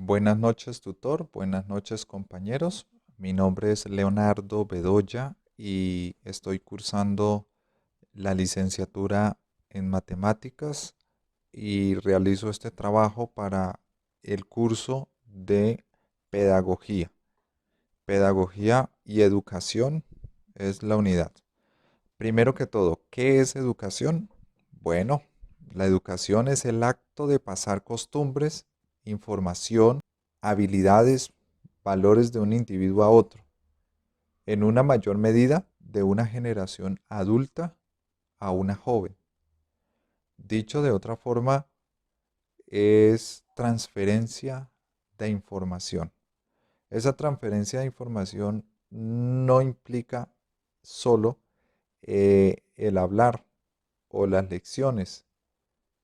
Buenas noches, tutor. Buenas noches, compañeros. Mi nombre es Leonardo Bedoya y estoy cursando la licenciatura en matemáticas y realizo este trabajo para el curso de pedagogía. Pedagogía y educación es la unidad. Primero que todo, ¿qué es educación? Bueno, la educación es el acto de pasar costumbres, información, habilidades, valores de un individuo a otro, en una mayor medida de una generación adulta a una joven. Dicho de otra forma, es transferencia de información. Esa transferencia de información no implica solo el hablar o las lecciones,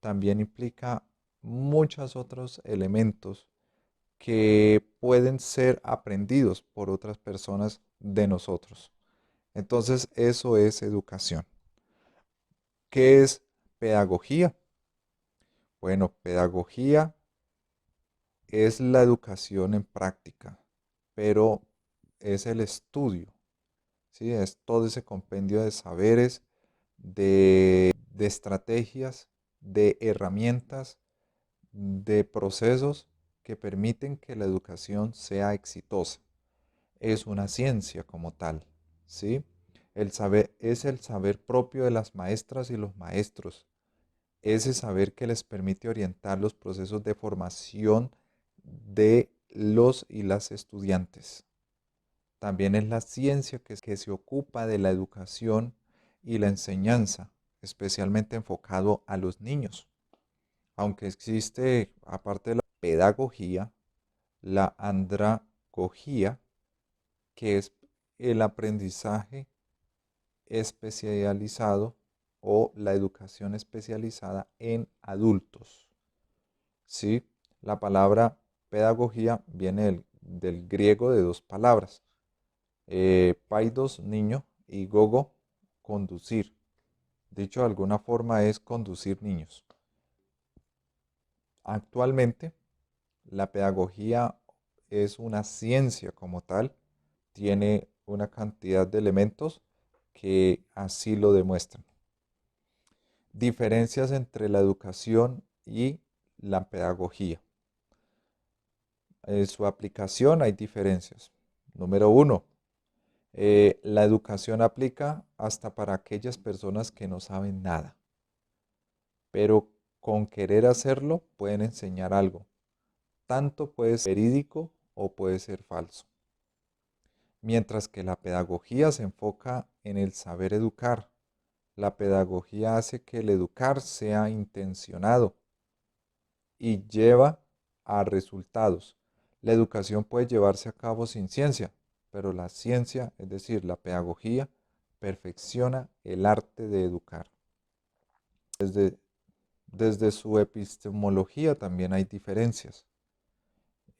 también implica muchos otros elementos que pueden ser aprendidos por otras personas de nosotros. Entonces, eso es educación. ¿Qué es pedagogía? Bueno, pedagogía es la educación en práctica, pero es el estudio, ¿sí? Es todo ese compendio de saberes, de estrategias, de herramientas, de procesos que permiten que la educación sea exitosa. Es una ciencia como tal, ¿sí? El saber es el saber propio de las maestras y los maestros, ese saber que les permite orientar los procesos de formación de los y las estudiantes. También es la ciencia que se ocupa de la educación y la enseñanza, especialmente enfocado a los niños. Aunque existe, aparte de la pedagogía, la andragogía, que es el aprendizaje especializado o la educación especializada en adultos. ¿Sí? La palabra pedagogía viene del griego de dos palabras, paidos, niño, y gogo, conducir. Dicho de alguna forma es conducir niños. Actualmente, la pedagogía es una ciencia como tal, tiene una cantidad de elementos que así lo demuestran. Diferencias entre la educación y la pedagogía. En su aplicación hay diferencias. Número uno, la educación aplica hasta para aquellas personas que no saben nada, pero con querer hacerlo pueden enseñar algo. Tanto puede ser verídico o puede ser falso. Mientras que la pedagogía se enfoca en el saber educar. La pedagogía hace que el educar sea intencionado y lleva a resultados. La educación puede llevarse a cabo sin ciencia, pero la ciencia, es decir, la pedagogía, perfecciona el arte de educar. Desde, desde su epistemología también hay diferencias.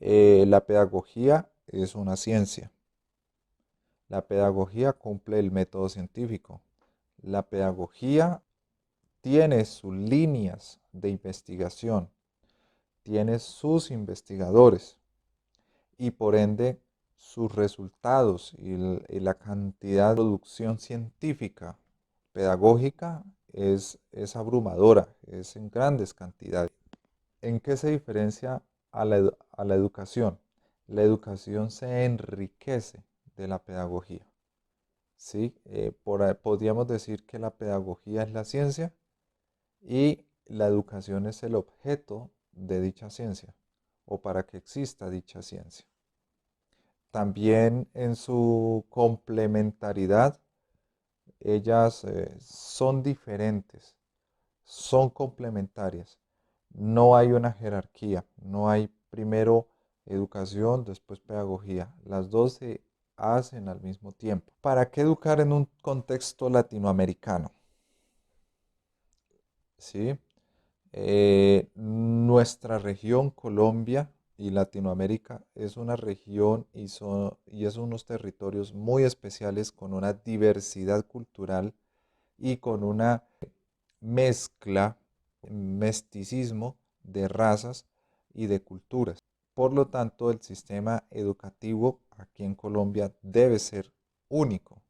La pedagogía es una ciencia. La pedagogía cumple el método científico. La pedagogía tiene sus líneas de investigación, tiene sus investigadores y por ende sus resultados y la cantidad de producción científica pedagógica es abrumadora, es en grandes cantidades. ¿En qué se diferencia a la educación? La educación se enriquece de la pedagogía. ¿Sí? Podríamos decir que la pedagogía es la ciencia y la educación es el objeto de dicha ciencia o para que exista dicha ciencia. También en su complementariedad, ellas son diferentes, son complementarias. No hay una jerarquía, no hay primero educación, después pedagogía. Las dos se hacen al mismo tiempo. ¿Para qué educar en un contexto latinoamericano? ¿Sí? Nuestra región, Colombia y Latinoamérica, es una región y es unos territorios muy especiales con una diversidad cultural y con una mezcla, mesticismo de razas y de culturas. Por lo tanto, el sistema educativo aquí en Colombia debe ser único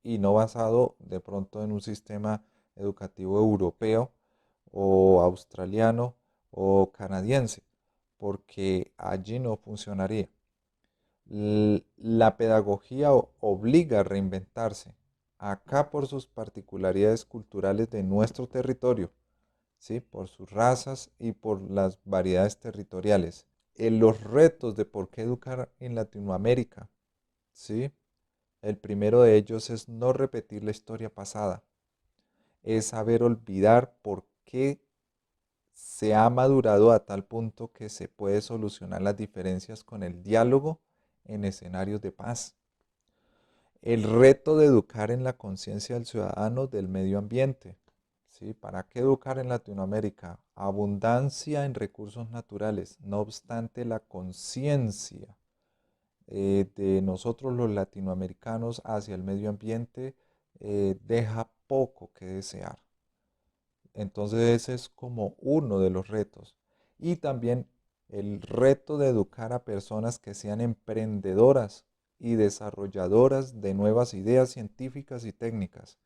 y no basado de pronto en un sistema educativo europeo o australiano o canadiense, porque allí no funcionaría. La pedagogía obliga a reinventarse, acá por sus particularidades culturales de nuestro territorio, ¿sí? Por sus razas y por las variedades territoriales. Los retos de por qué educar en Latinoamérica, ¿sí? El primero de ellos es no repetir la historia pasada, es saber olvidar por qué se ha madurado a tal punto que se puede solucionar las diferencias con el diálogo en escenarios de paz. El reto de educar en la conciencia del ciudadano del medio ambiente. ¿Sí? ¿Para qué educar en Latinoamérica? Abundancia en recursos naturales. No obstante, la conciencia de nosotros los latinoamericanos hacia el medio ambiente deja poco que desear. Entonces ese es como uno de los retos. Y también el reto de educar a personas que sean emprendedoras y desarrolladoras de nuevas ideas científicas y técnicas.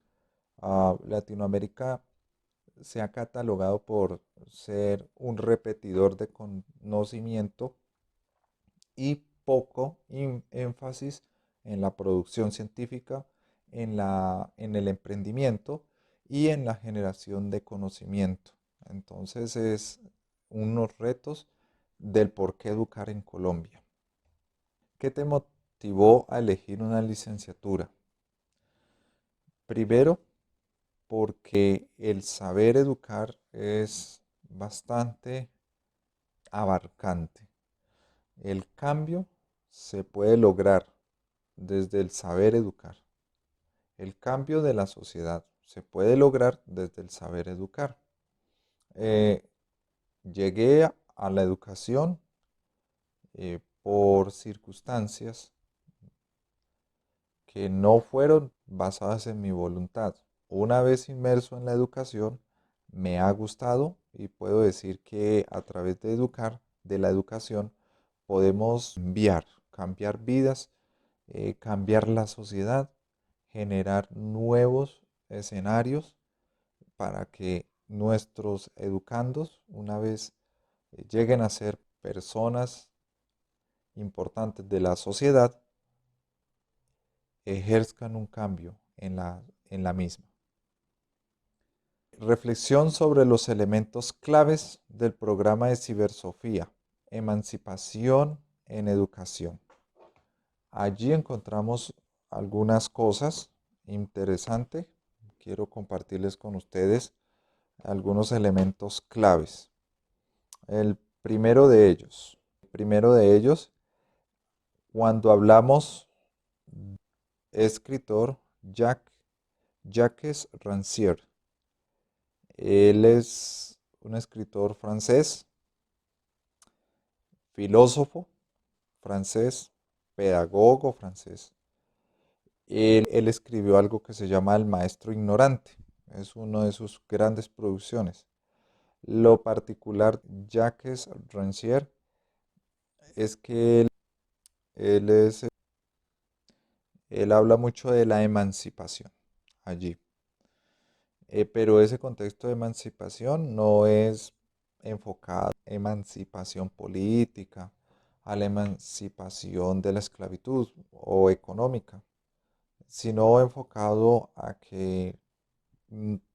Latinoamérica se ha catalogado por ser un repetidor de conocimiento y poco énfasis en la producción científica, en el emprendimiento y en la generación de conocimiento. Entonces es unos retos del por qué educar en Colombia. ¿Qué te motivó a elegir una licenciatura? Primero, porque el saber educar es bastante abarcante. El cambio se puede lograr desde el saber educar. El cambio de la sociedad se puede lograr desde el saber educar. Eh, Llegué a la educación por circunstancias que no fueron basadas en mi voluntad. Una vez inmerso en la educación, me ha gustado y puedo decir que a través de educar, de la educación, podemos cambiar vidas, cambiar la sociedad, generar nuevos escenarios para que nuestros educandos, una vez lleguen a ser personas importantes de la sociedad, ejerzcan un cambio en la misma. Reflexión sobre los elementos claves del programa de Cibersofía, emancipación en educación. Allí encontramos algunas cosas interesantes. Quiero compartirles con ustedes algunos elementos claves. El primero de ellos, cuando hablamos escritor Jacques Rancière. Él es un escritor francés, filósofo francés, pedagogo francés. Él escribió algo que se llama El Maestro Ignorante. Es una de sus grandes producciones. Lo particular de Jacques Rancière es que él, es, él habla mucho de la emancipación allí. Pero ese contexto de emancipación no es enfocado a la emancipación política, a la emancipación de la esclavitud o económica, sino enfocado a que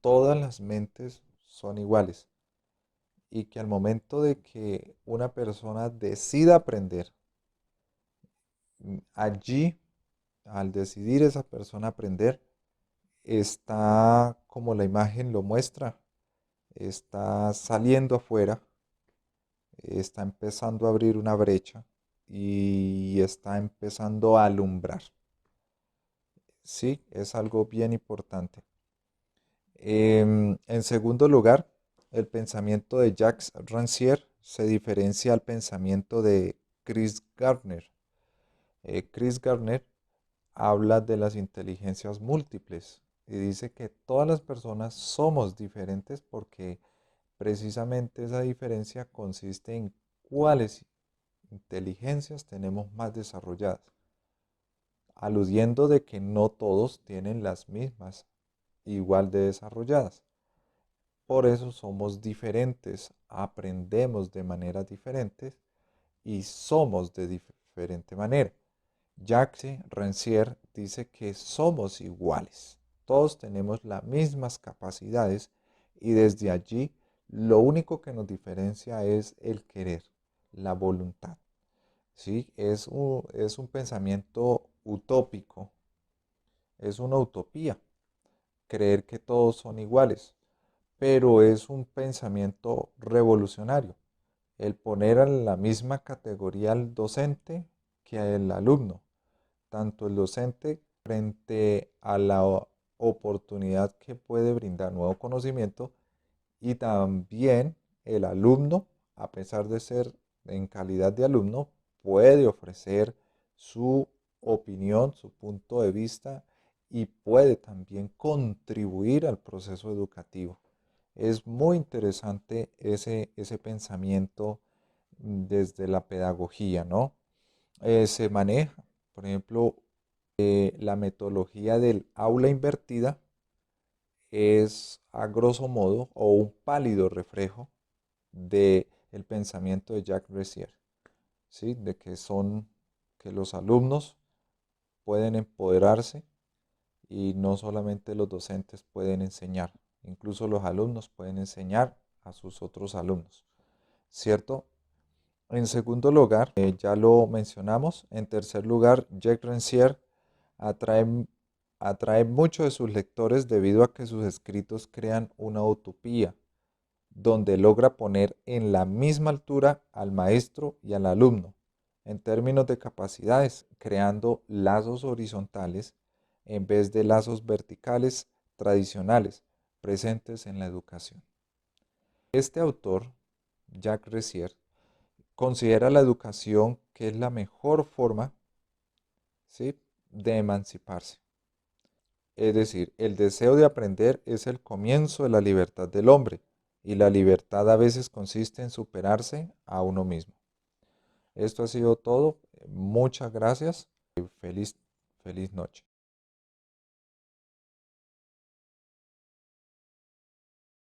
todas las mentes son iguales y que al momento de que una persona decida aprender, allí, al decidir esa persona aprender, está como la imagen lo muestra, está saliendo afuera, está empezando a abrir una brecha y está empezando a alumbrar. Sí, es algo bien importante. En segundo lugar, el pensamiento de Jacques Rancière se diferencia al pensamiento de Chris Gardner. Chris Gardner habla de las inteligencias múltiples y dice que todas las personas somos diferentes porque precisamente esa diferencia consiste en cuáles inteligencias tenemos más desarrolladas, aludiendo de que no todos tienen las mismas igual de desarrolladas. Por eso somos diferentes, aprendemos de maneras diferentes y somos de diferente manera. Jacques Rancière dice que somos iguales, todos tenemos las mismas capacidades y desde allí lo único que nos diferencia es el querer, la voluntad. ¿Sí? Es un pensamiento utópico, es una utopía creer que todos son iguales, pero es un pensamiento revolucionario el poner en la misma categoría al docente que al alumno, tanto el docente frente a la oportunidad que puede brindar nuevo conocimiento y también el alumno, a pesar de ser en calidad de alumno, puede ofrecer su opinión, su punto de vista y puede también contribuir al proceso educativo. Es muy interesante ese pensamiento desde la pedagogía, ¿no? Se maneja, por ejemplo, la metodología del aula invertida es a grosso modo o un pálido reflejo del pensamiento de Jacques Rancière, ¿sí? De que los alumnos pueden empoderarse y no solamente los docentes pueden enseñar, incluso los alumnos pueden enseñar a sus otros alumnos, ¿cierto? En segundo lugar, ya lo mencionamos, en tercer lugar, Jacques Rancière atrae, atrae mucho de sus lectores debido a que sus escritos crean una utopía, donde logra poner en la misma altura al maestro y al alumno, en términos de capacidades, creando lazos horizontales en vez de lazos verticales tradicionales presentes en la educación. Este autor, Jacques Rancière, considera la educación que es la mejor forma, ¿sí?, de emanciparse. Es decir, el deseo de aprender es el comienzo de la libertad del hombre y la libertad a veces consiste en superarse a uno mismo. Esto ha sido todo. Muchas gracias. Feliz noche.